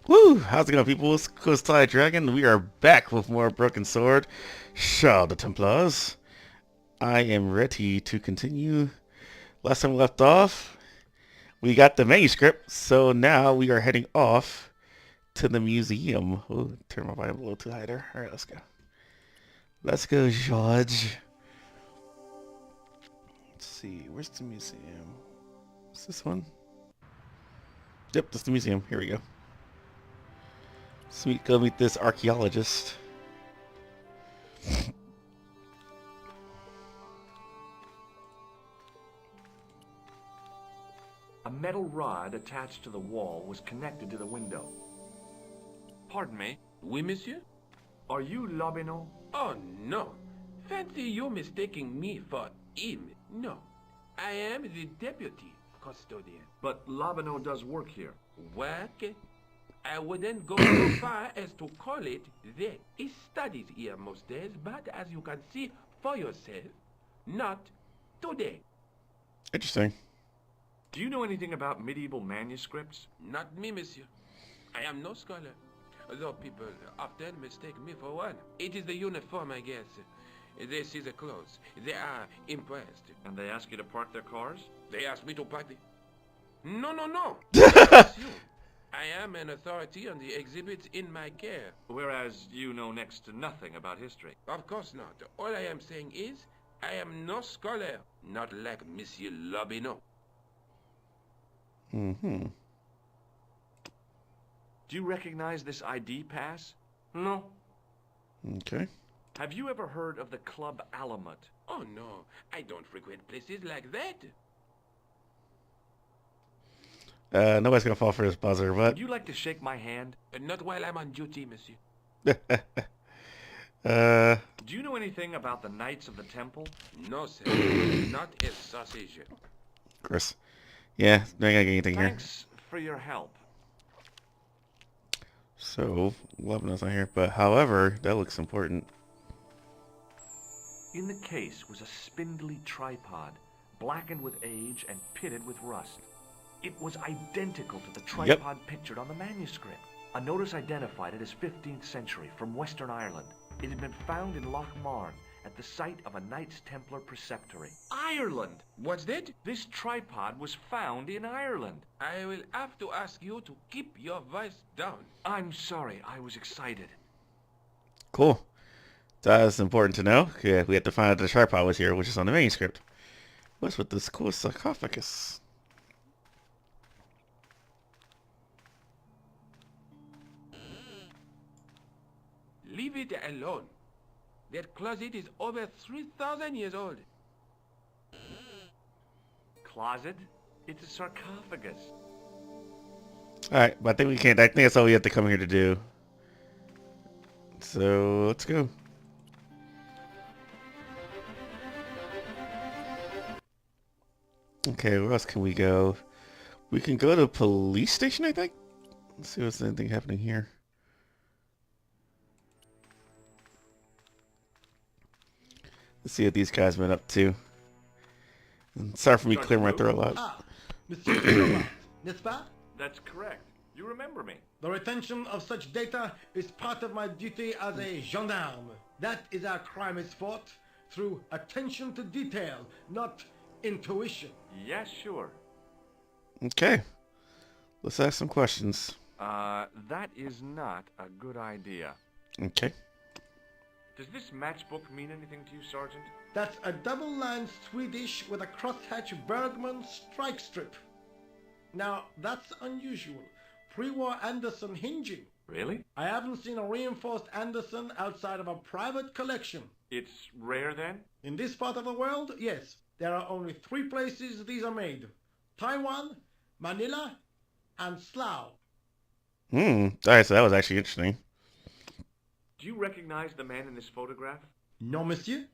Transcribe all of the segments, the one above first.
Woo! How's it going, people? It's Cooliex Dragon. We are back with more Broken Sword. Shaw the Templars. I am ready to continue. Last time we left off, we got the manuscript, so now we are heading off to the museum. Ooh, turn my volume a little too high there. Alright, let's go. Let's go, George. Let's see, where's the museum? Is this one? Yep, that's the museum. Here we go. Sweet, go meet this archaeologist. A metal rod attached to the wall was connected to the window. Pardon me. Oui, monsieur? Are you Lobino? Oh, no. Fancy you mistaking me for him. No. I am the deputy custodian. But Lobino does work here. Work? I wouldn't go so far as to call it that. He studies here most days, but as you can see for yourself, not today. Interesting. Do you know anything about medieval manuscripts? Not me, monsieur. I am no scholar. Though people often mistake me for one. It is the uniform, I guess. They see the clothes. They are impressed. And they ask you to park their cars? They ask me to park the... No, no, no. Assume. I am an authority on the exhibits in my care. Whereas you know next to nothing about history. Of course not. All I am saying is, I am no scholar. Not like Monsieur Lobino. Mm-hmm. Do you recognize this ID pass? No. Okay. Have you ever heard of the Club Alamut? Oh, no. I don't frequent places like that. Nobody's gonna fall for this buzzer, but Would you like to shake my hand? Not while I'm on duty, monsieur. Do you know anything about the Knights of the Temple? No, sir. Not a sausage. Chris. Yeah, not gonna get anything here. Thanks for your help. So, Lebanon's not here, but however, that looks important. In the case was a spindly tripod, blackened with age and pitted with rust. It was identical to the tripod pictured on the manuscript. A notice identified it as 15th century from Western Ireland. It had been found in Loch Marn at the site of a Knights Templar preceptory. Ireland! What's that? This tripod was found in Ireland. I will have to ask you to keep your voice down. I'm sorry, I was excited. Cool. That's important to know. Yeah, we have to find out the tripod was here, which is on the manuscript. What's with this cool sarcophagus? Leave it alone. That closet is over 3,000 years old. Closet? It's a sarcophagus. Alright, but I think we can't. I think that's all we have to come here to do. So, let's go. Okay, where else can we go? We can go to the police station, I think? Let's see what's anything happening here. Let's see what these guys been up to. And sorry for me clearing my throat a lot. Ah, Monsieur Cooliex, n'est-ce pas? That's correct. You remember me. The retention of such data is part of my duty as a gendarme. That is how crime is fought, through attention to detail, not intuition. Yes, sure. Okay. Let's ask some questions. That is not a good idea. Okay. Does this matchbook mean anything to you, Sergeant? That's a double-lined Swedish with a crosshatch Bergman strike strip. Now, that's unusual. Pre-war Anderson hinging. Really? I haven't seen a reinforced Anderson outside of a private collection. It's rare then? In this part of the world, yes. There are only 3 places these are made. Taiwan, Manila, and Slough. Alright, so that was actually interesting. Do you recognize the man in this photograph? No, monsieur.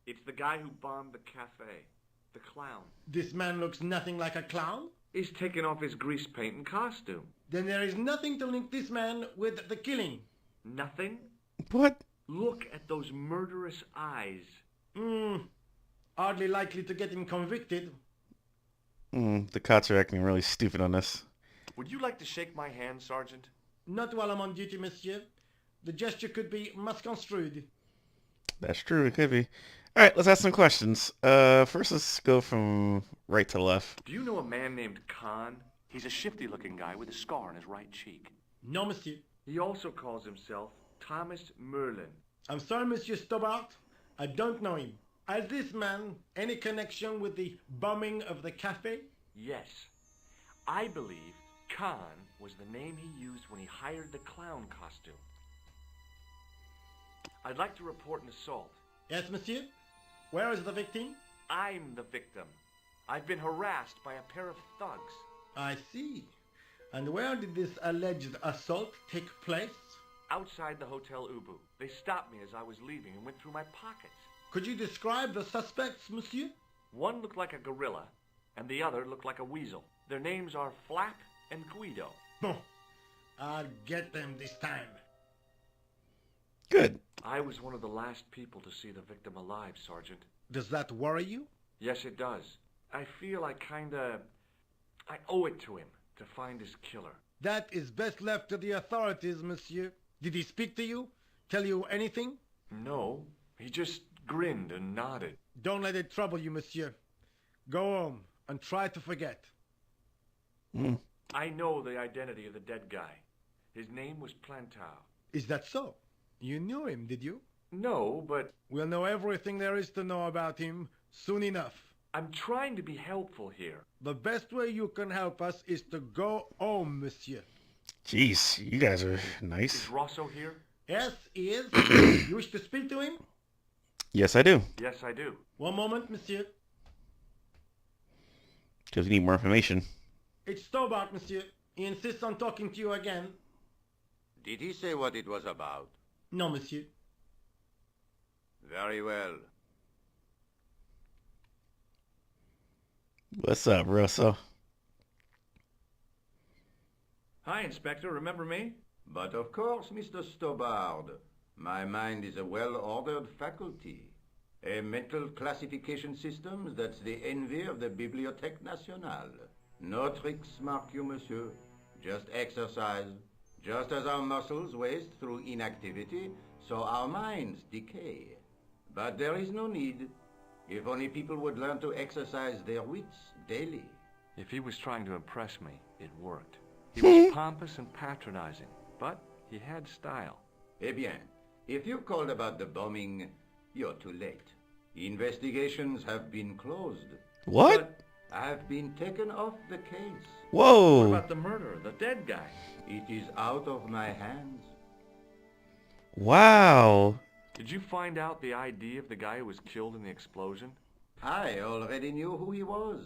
It's the guy who bombed the cafe. The clown. This man looks nothing like a clown. He's taken off his grease paint and costume. Then there is nothing to link this man with the killing. Nothing? What? Look at those murderous eyes. Hardly likely to get him convicted. The cops are acting really stupid on this. Would you like to shake my hand, Sergeant? Not while I'm on duty, monsieur. The gesture could be misconstrued. That's true. It could be. All right, let's ask some questions. First, let's go from right to left. Do you know a man named Khan? He's a shifty-looking guy with a scar on his right cheek. No, monsieur. He also calls himself Thomas Merlin. I'm sorry, Monsieur Stobart. I don't know him. Has this man any connection with the bombing of the cafe? Yes. I believe Khan was the name he used when he hired the clown costume. I'd like to report an assault. Yes, monsieur. Where is the victim? I'm the victim. I've been harassed by a pair of thugs. I see. And where did this alleged assault take place? Outside the Hotel Ubu. They stopped me as I was leaving and went through my pockets. Could you describe the suspects, monsieur? One looked like a gorilla, and the other looked like a weasel. Their names are Flap and Guido. Bon. I'll get them this time. Good. I was one of the last people to see the victim alive, Sergeant. Does that worry you? Yes, it does. I feel I owe it to him to find his killer. That is best left to the authorities, monsieur. Did he speak to you? Tell you anything? No, he just grinned and nodded. Don't let it trouble you, monsieur. Go home and try to forget. I know the identity of the dead guy. His name was Plantow. Is that so? You knew him, did you? No, but We'll know everything there is to know about him soon enough. I'm trying to be helpful here. The best way you can help us is to go home, monsieur. Jeez, you guys are nice. Is Rosso here? Yes, he is. You wish to speak to him? Yes, I do. Yes, I do. One moment, monsieur. Because we need more information. It's Stobart, monsieur. He insists on talking to you again. Did he say what it was about? No, monsieur. Very well. What's up, Russell? Hi, Inspector. Remember me? But of course, Mr. Stobart. My mind is a well-ordered faculty. A mental classification system that's the envy of the Bibliothèque Nationale. No tricks, mark you, monsieur. Just exercise. Just as our muscles waste through inactivity, so our minds decay. But there is no need. If only people would learn to exercise their wits daily. If he was trying to impress me, it worked. He was pompous and patronizing, but he had style. Eh bien, if you called about the bombing, you're too late. Investigations have been closed. What? I've been taken off the case. What Whoa. about the murderer, the dead guy? It is out of my hands. Wow. Did you find out the ID of the guy who was killed in the explosion? I already knew who he was.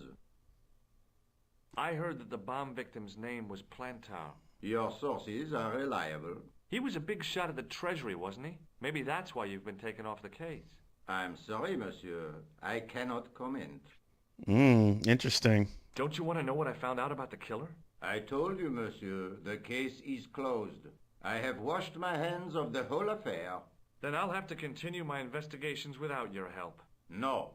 I heard that the bomb victim's name was Plantow. Your sources are reliable. He was a big shot at the Treasury, wasn't he? Maybe that's why you've been taken off the case. I'm sorry, monsieur. I cannot comment. Interesting. Don't you want to know what I found out about the killer? I told you, monsieur, the case is closed. I have washed my hands of the whole affair. Then I'll have to continue my investigations without your help. No.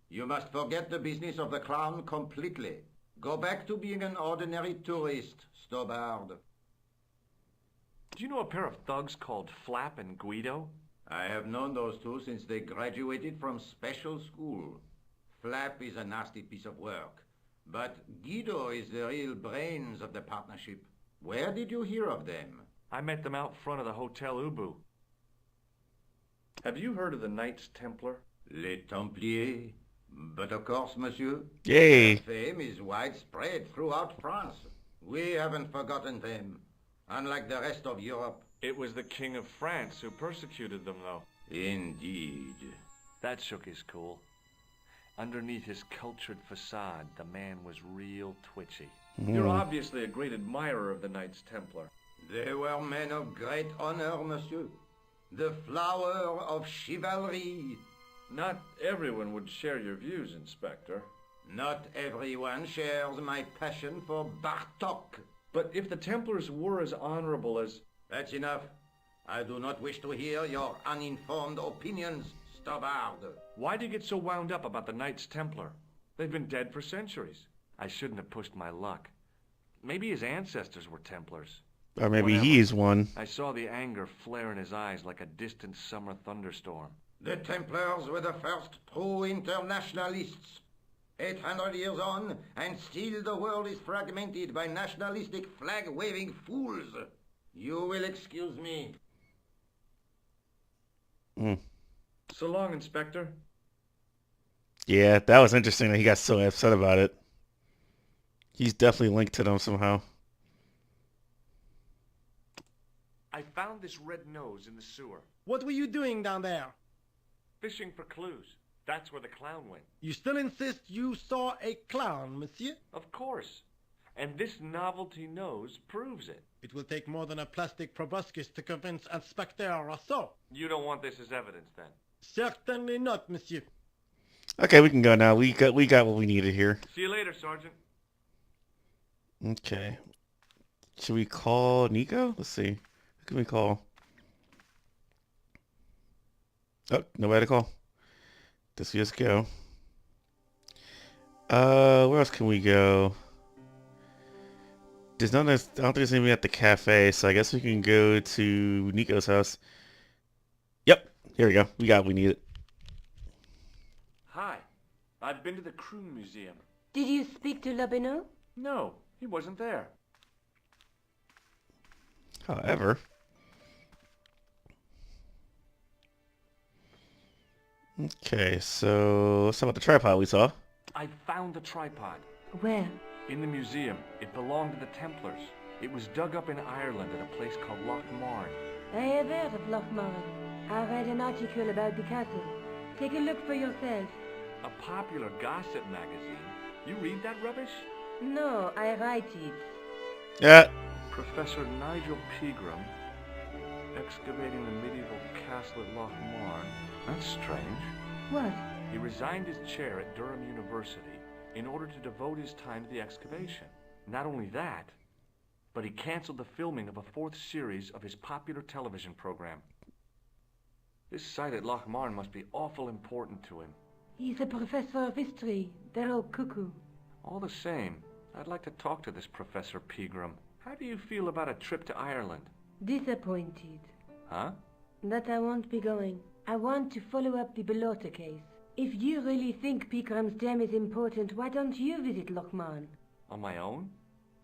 You must forget the business of the clown completely. Go back to being an ordinary tourist, Stobart. Do you know a pair of thugs called Flap and Guido? I have known those two since they graduated from special school. Flap is a nasty piece of work, but Guido is the real brains of the partnership. Where did you hear of them? I met them out front of the Hotel Ubu. Have you heard of the Knights Templar? Les Templiers. But of course, monsieur. Yay. Their fame is widespread throughout France. We haven't forgotten them, unlike the rest of Europe. It was the King of France who persecuted them, though. Indeed. That shook his cool. Underneath his cultured facade, the man was real twitchy. You're obviously a great admirer of the Knights Templar. They were men of great honor, monsieur. The flower of chivalry. Not everyone would share your views, Inspector. Not everyone shares my passion for Bartok. But if the Templars were as honorable as... That's enough. I do not wish to hear your uninformed opinions, Stobart. Why do you get so wound up about the Knights Templar? They've been dead for centuries. I shouldn't have pushed my luck. Maybe his ancestors were Templars. Or maybe Whatever. he's one. I saw the anger flare in his eyes like a distant summer thunderstorm. The Templars were the first true internationalists. 800 years on, and still the world is fragmented by nationalistic flag-waving fools. You will excuse me. So long, Inspector. Yeah, that was interesting that he got so upset about it. He's definitely linked to them somehow. I found this red nose in the sewer. What were you doing down there? Fishing for clues. That's where the clown went. You still insist you saw a clown, monsieur? Of course. And this novelty nose proves it. It will take more than a plastic proboscis to convince Inspector Rousseau. You don't want this as evidence, then? Certainly not, monsieur. Okay, we can go now. We got what we needed here. See you later, Sergeant. Okay. Should we call Nico? Let's see. Who can we call? Oh, nobody to call. Let's just go. Where else can we go? There's none. I don't think there's anybody at the cafe, so I guess we can go to Nico's house. Yep, here we go. We got what we needed. Hi. I've been to the Croon Museum. Did you speak to Lobineau? No, he wasn't there. However, okay, so let's talk about the tripod we saw. I found the tripod. Where? In the museum. It belonged to the Templars. It was dug up in Ireland at a place called Loch Marn. I have heard of Lochmarn. I read an article about the castle. Take a look for yourself. A popular gossip magazine. You read that rubbish? No, I write it. Yeah. Professor Nigel Pegram, excavating the medieval castle at Loch Marn. That's strange. What? He resigned his chair at Durham University in order to devote his time to the excavation. Not only that, but he canceled the filming of a fourth series of his popular television program. This site at Loch Marn must be awful important to him. He's a professor of history. They're all cuckoo. All the same, I'd like to talk to this Professor Pegram. How do you feel about a trip to Ireland? Disappointed. Huh? That I won't be going. I want to follow up the Bellotta case. If you really think Pegram's dam is important, why don't you visit Lochmarn? On my own?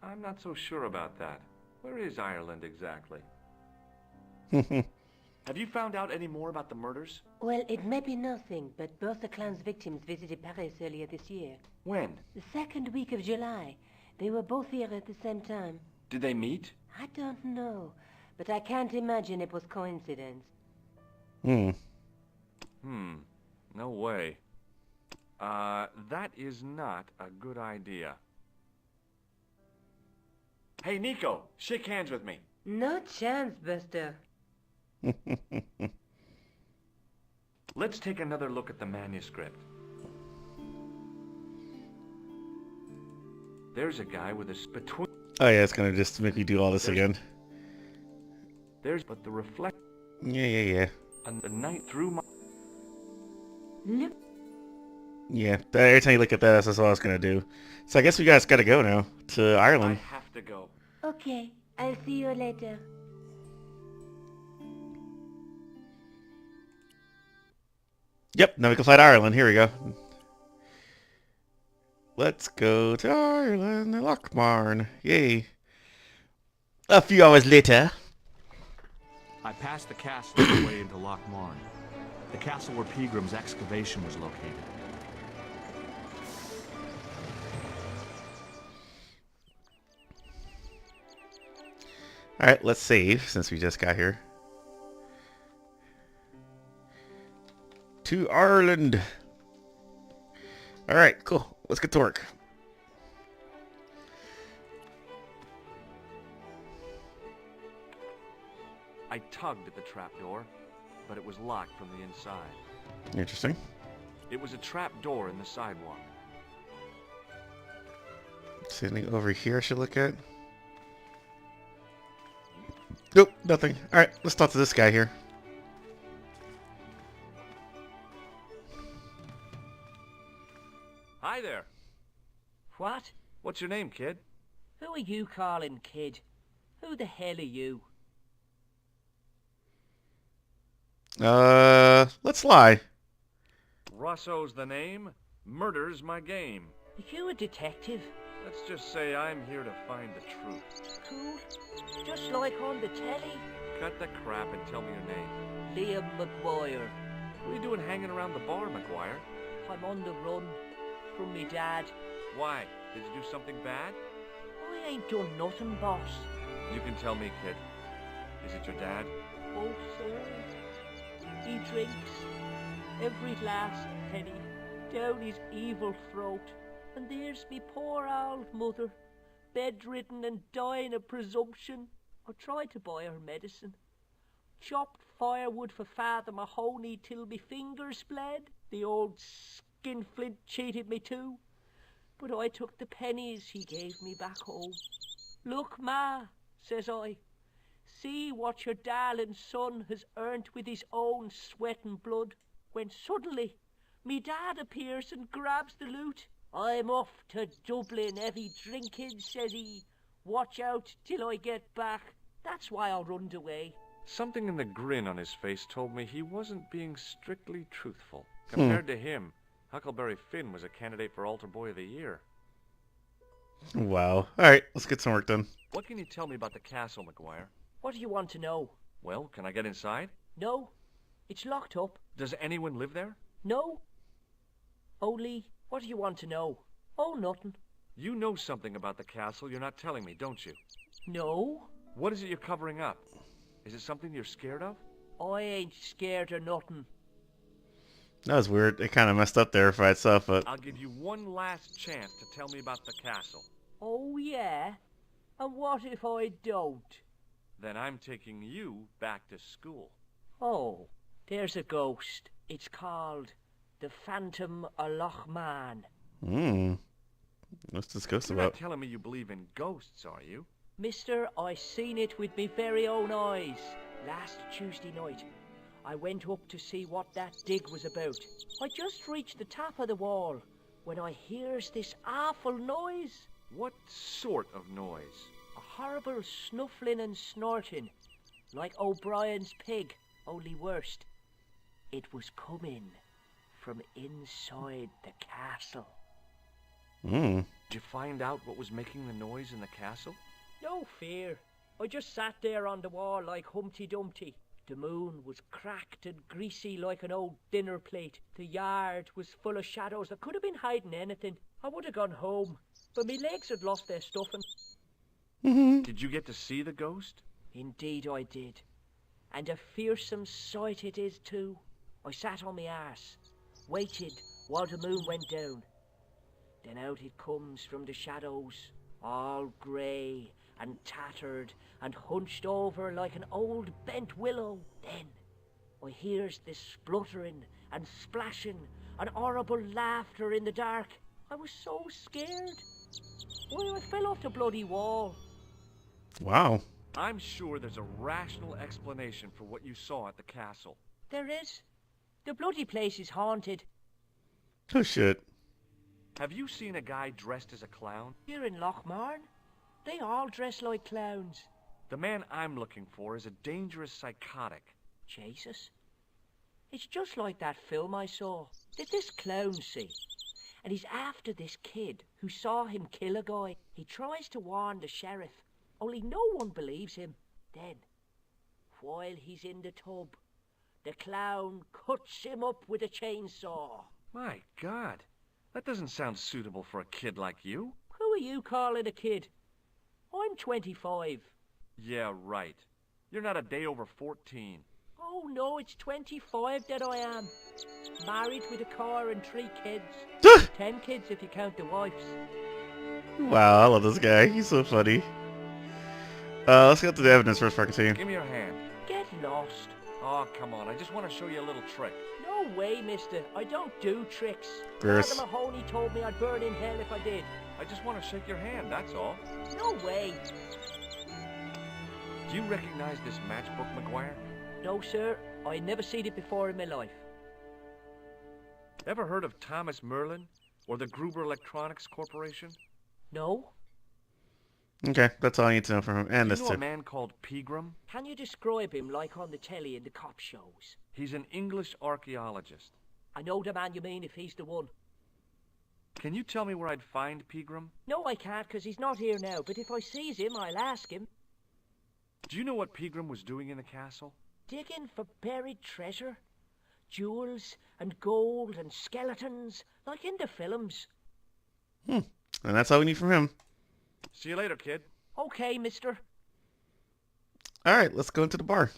I'm not so sure about that. Where is Ireland exactly? Have you found out any more about the murders? Well, it may be nothing, but both the clan's victims visited Paris earlier this year. When? The second week of July. They were both here at the same time. Did they meet? I don't know, but I can't imagine it was coincidence. No way. That is not a good idea. Hey, Nico, shake hands with me. No chance, Buster. Let's take another look at the manuscript. There's a guy with a between. Oh yeah, it's gonna just make me do all this again. But the reflect. Yeah. And the night through my. Look. Yeah, every time you look at that, that's all I was gonna do. So I guess we guys gotta go now to I Ireland. have to go. Okay, I'll see you later. Yep, now we can fly to Ireland. Here we go. Let's go to Ireland, Lochmarn. Yay. A few hours later. I passed the castle on the way into Loch Marn, the castle where Pegram's excavation was located. Alright, let's save since we just got here. To Ireland. Alright, cool. Let's get to work. I tugged at the trapdoor, but it was locked from the inside. Interesting. It was a trap door in the sidewalk. Is there anything over here I should look at? Nope, nothing. Alright, let's talk to this guy here. Hi there. What? What's your name, kid? Who are you calling kid? Who the hell are you? Let's lie. Rosso's the name. Murder's my game. Are you a detective? Let's just say I'm here to find the truth. Cool. Just like on the telly. Cut the crap and tell me your name. Liam McGuire. What are you doing hanging around the bar, McGuire? I'm on the run from me dad. Why? Did you do something bad? I ain't done nothing, boss. You can tell me, kid. Is it your dad? Oh, sir. He drinks every last penny down his evil throat. And there's me poor old mother, bedridden and dying of presumption. I tried to buy her medicine. Chopped firewood for Father Mahoney till me fingers bled. The old skinflint cheated me too. But I took the pennies he gave me back home. Look, Ma, says I, see what your darling son has earned with his own sweat and blood. When suddenly, me dad appears and grabs the loot. I'm off to Dublin, heavy drinking, says he. Watch out till I get back. That's why I runned away. Something in the grin on his face told me he wasn't being strictly truthful. Compared to him, Huckleberry Finn was a candidate for Altar Boy of the Year. Wow. Alright, let's get some work done. What can you tell me about the castle, McGuire? What do you want to know? Well, can I get inside? No, it's locked up. Does anyone live there? No. Only, what do you want to know? Oh, nothing. You know something about the castle you're not telling me, don't you? No. What is it you're covering up? Is it something you're scared of? I ain't scared of nothing. That was weird. It kind of messed up there by itself, but... I'll give you one last chance to tell me about the castle. Oh, yeah? And what if I don't? Then I'm taking you back to school. Oh, there's a ghost. It's called the Phantom of Loch Man. What's this ghost You're about? not telling me you believe in ghosts, are you? Mister, I seen it with me very own eyes. Last Tuesday night, I went up to see what that dig was about. I just reached the top of the wall when I hears this awful noise. What sort of noise? A horrible snuffling and snorting, like O'Brien's pig, only worse. It was coming from inside the castle. Did you find out what was making the noise in the castle? No fear. I just sat there on the wall like Humpty Dumpty. The moon was cracked and greasy like an old dinner plate. The yard was full of shadows. I could have been hiding anything. I would have gone home, but my legs had lost their stuffing. Did you get to see the ghost? Indeed I did. And a fearsome sight it is too. I sat on my arse, waited while the moon went down. Then out it comes from the shadows, all grey and tattered and hunched over like an old bent willow. Then I hears this spluttering and splashing and horrible laughter in the dark. I was so scared. Why, I fell off the bloody wall. Wow. I'm sure there's a rational explanation for what you saw at the castle. There is. The bloody place is haunted. Oh shit. Have you seen a guy dressed as a clown? Here in Lochmarn, they all dress like clowns. The man I'm looking for is a dangerous psychotic. Jesus. It's just like that film I saw. Did this clown see? And he's after this kid who saw him kill a guy. He tries to warn the sheriff, only no one believes him. Then, while he's in the tub, the clown cuts him up with a chainsaw. My God, that doesn't sound suitable for a kid like you. Who are you calling a kid? I'm 25. Yeah, right. You're not a day over 14. Oh no, it's 25 that I am. Married with a car and 3 kids. 10 kids if you count the wives. Wow, I love this guy. He's so funny. Let's get to the evidence first before I continue. Give me your hand. Get lost. Oh, come on. I just want to show you a little trick. No way, mister. I don't do tricks. Gross. Father Mahoney told me I'd burn in hell if I did. I just want to shake your hand, that's all. No way. Do you recognize this matchbook, McGuire? No, sir. I never seen it before in my life. Ever heard of Thomas Merlin or the Gruber Electronics Corporation? No? Okay, that's all I need to know from him. And Do this you know a too. man called Pegram? Can you describe him like on the telly in the cop shows? He's an English archaeologist. I know the man you mean if he's the one. Can you tell me where I'd find Pegram? No, I can't, 'cause he's not here now, but if I sees him, I'll ask him. Do you know what Pegram was doing in the castle? Digging for buried treasure? Jewels and gold and skeletons, like in the films. And that's all we need from him. See you later, kid. Okay, mister. All right, let's go into the bar.